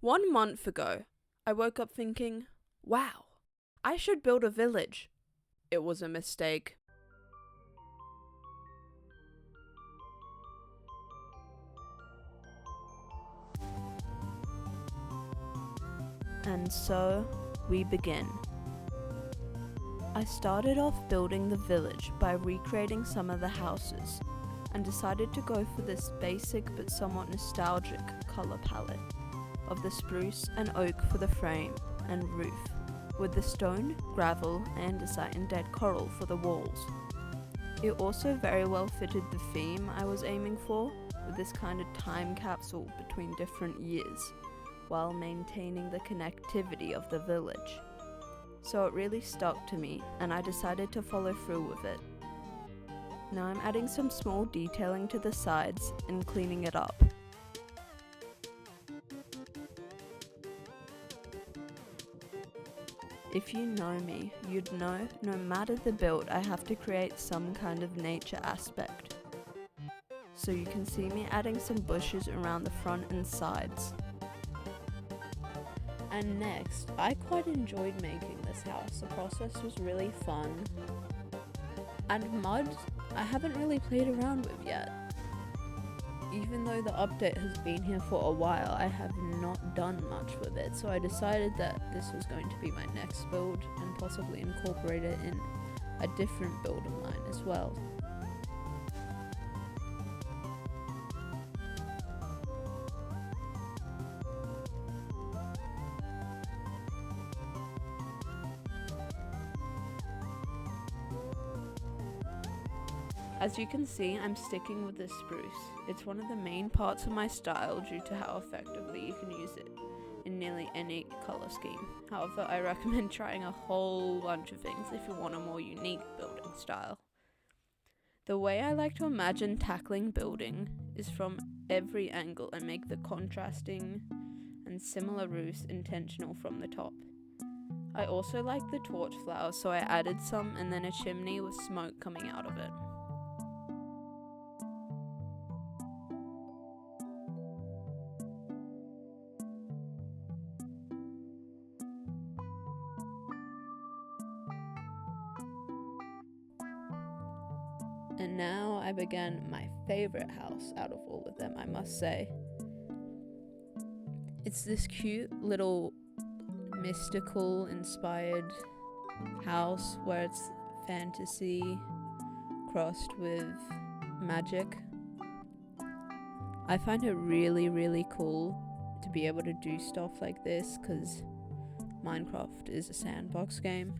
1 month ago, I woke up thinking, wow, I should build a village. It was a mistake. And so, we begin. I started off building the village by recreating some of the houses, and decided to go for this basic but somewhat nostalgic colour palette of the spruce and oak for the frame and roof, with the stone, gravel, andesite and dead coral for the walls. It also very well fitted the theme I was aiming for, with this kind of time capsule between different years, while maintaining the connectivity of the village. So it really stuck to me, and I decided to follow through with it. Now I'm adding some small detailing to the sides and cleaning it up. If you know me, you'd know no matter the build I have to create some kind of nature aspect. So you can see me adding some bushes around the front and sides. And next, I quite enjoyed making this house. The process was really fun. And mud, I haven't really played around with yet. Even though the update has been here for a while, I have not done much with it, so I decided that this was going to be my next build and possibly incorporate it in a different build of mine as well. As you can see, I'm sticking with the spruce. It's one of the main parts of my style due to how effectively you can use it in nearly any colour scheme. However, I recommend trying a whole bunch of things if you want a more unique building style. The way I like to imagine tackling building is from every angle and make the contrasting and similar roofs intentional from the top. I also like the torch flowers, so I added some and then a chimney with smoke coming out of it. And now I began my favourite house out of all of them, I must say. It's this cute little mystical inspired house where it's fantasy crossed with magic. I find it really, really cool to be able to do stuff like this because Minecraft is a sandbox game.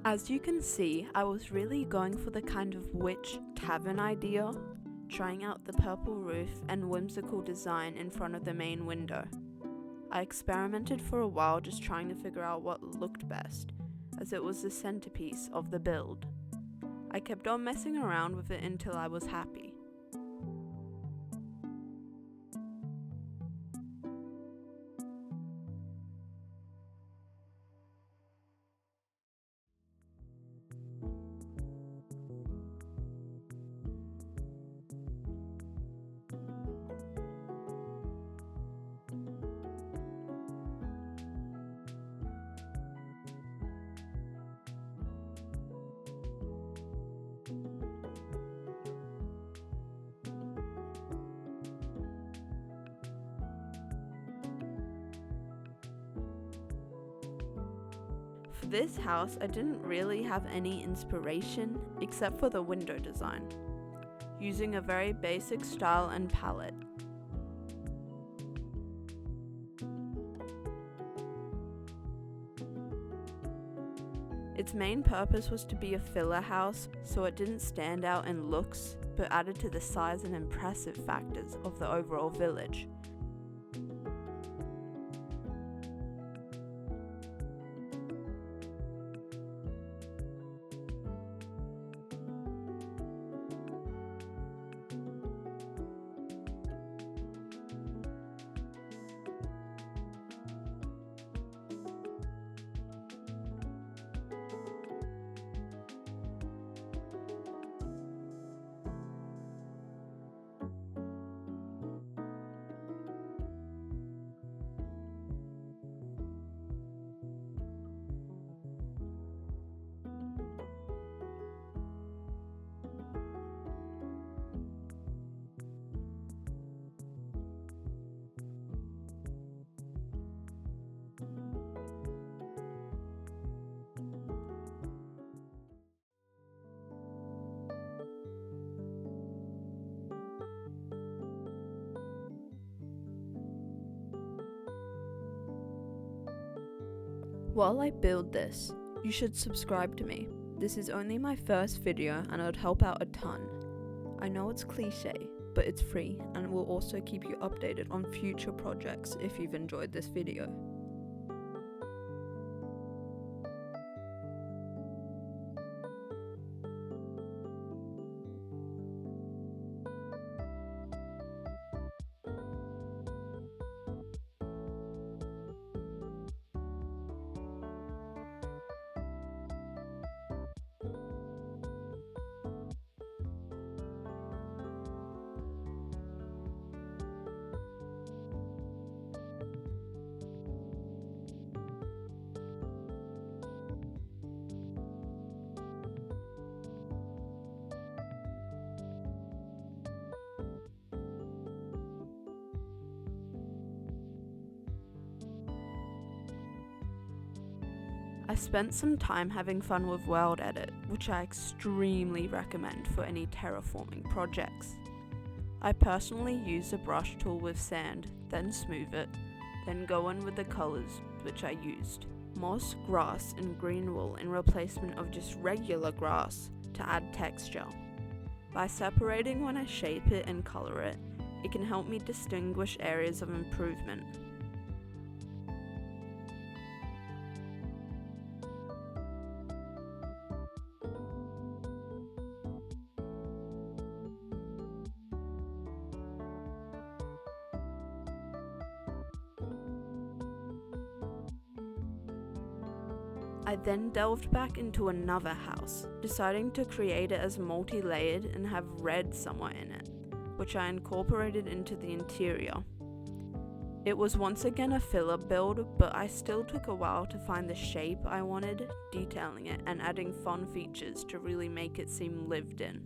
As you can see, I was really going for the kind of witch tavern idea, trying out the purple roof and whimsical design in front of the main window. I experimented for a while just trying to figure out what looked best, as it was the centerpiece of the build. I kept on messing around with it until I was happy. For this house, I didn't really have any inspiration except for the window design, using a very basic style and palette. Its main purpose was to be a filler house, so it didn't stand out in looks, but added to the size and impressive factors of the overall village. While I build this, you should subscribe to me. This is only my first video and it would help out a ton. I know it's cliche, but it's free and will also keep you updated on future projects if you've enjoyed this video. I spent some time having fun with World Edit, which I extremely recommend for any terraforming projects. I personally use a brush tool with sand, then smooth it, then go in with the colours, which I used. Moss, grass and green wool in replacement of just regular grass to add texture. By separating when I shape it and colour it, it can help me distinguish areas of improvement. I then delved back into another house, deciding to create it as multi-layered and have red somewhere in it, which I incorporated into the interior. It was once again a filler build, but I still took a while to find the shape I wanted, detailing it and adding fun features to really make it seem lived in.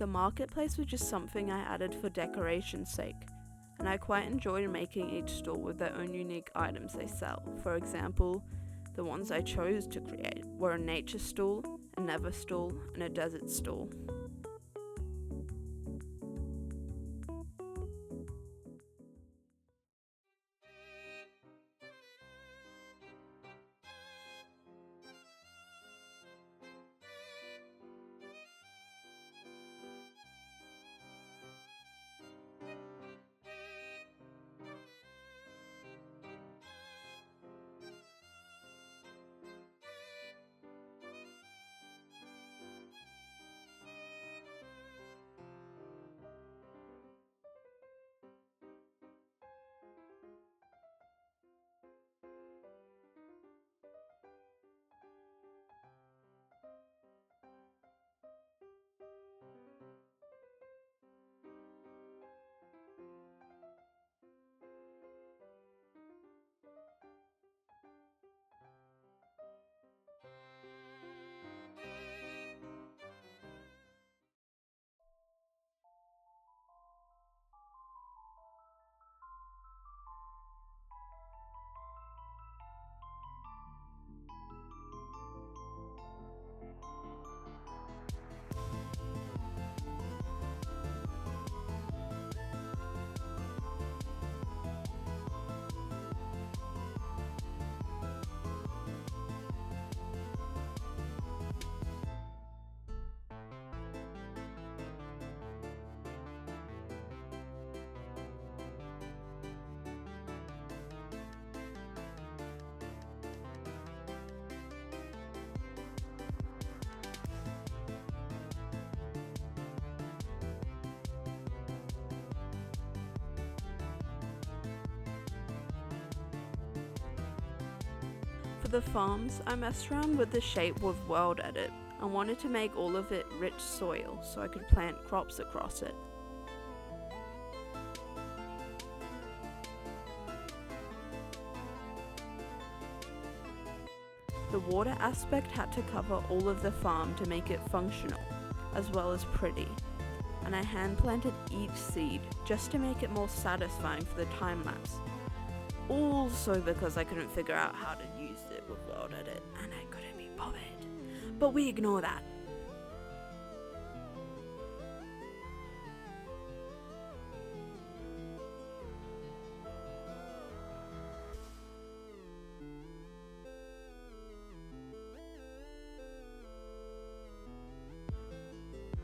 the marketplace was just something I added for decoration's sake, and I quite enjoyed making each stall with their own unique items they sell. For example, the ones I chose to create were a nature stall, a never stall, and a desert stall. For the farms, I messed around with the shape with World Edit and wanted to make all of it rich soil so I could plant crops across it. The water aspect had to cover all of the farm to make it functional, as well as pretty, and I hand planted each seed just to make it more satisfying for the time lapse. Also because I couldn't figure out how to use it with World Edit and I couldn't be bothered. But we ignore that.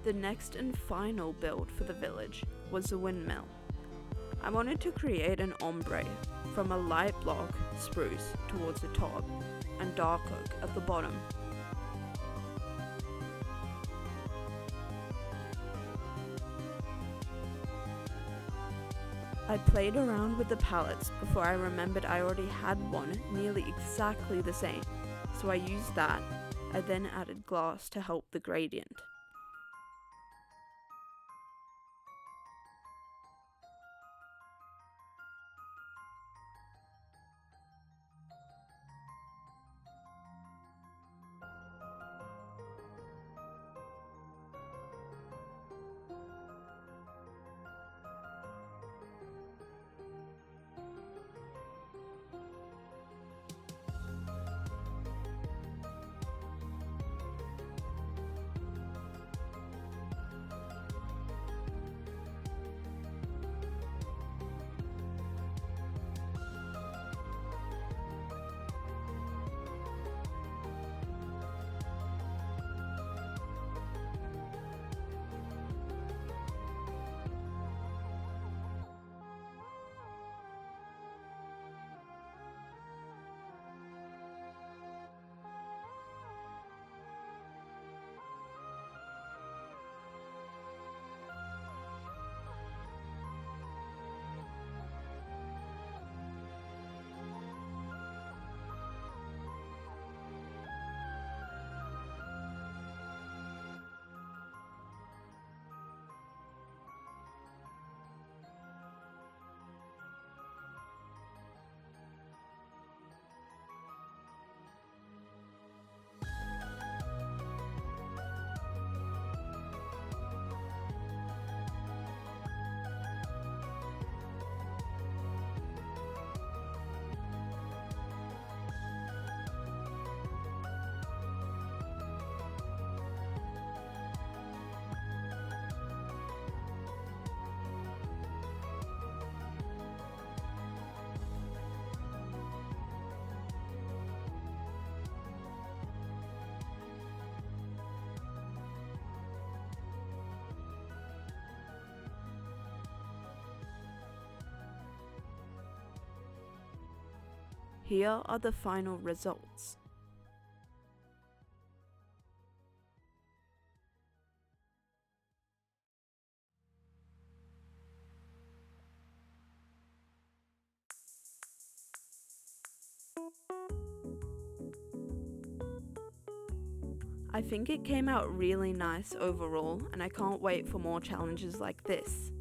The next and final build for the village was the windmill. I wanted to create an ombre from a light block spruce towards the top and dark oak at the bottom. I played around with the palettes before I remembered I already had one nearly exactly the same, so I used that. I then added glass to help the gradient. Here are the final results. I think it came out really nice overall, and I can't wait for more challenges like this.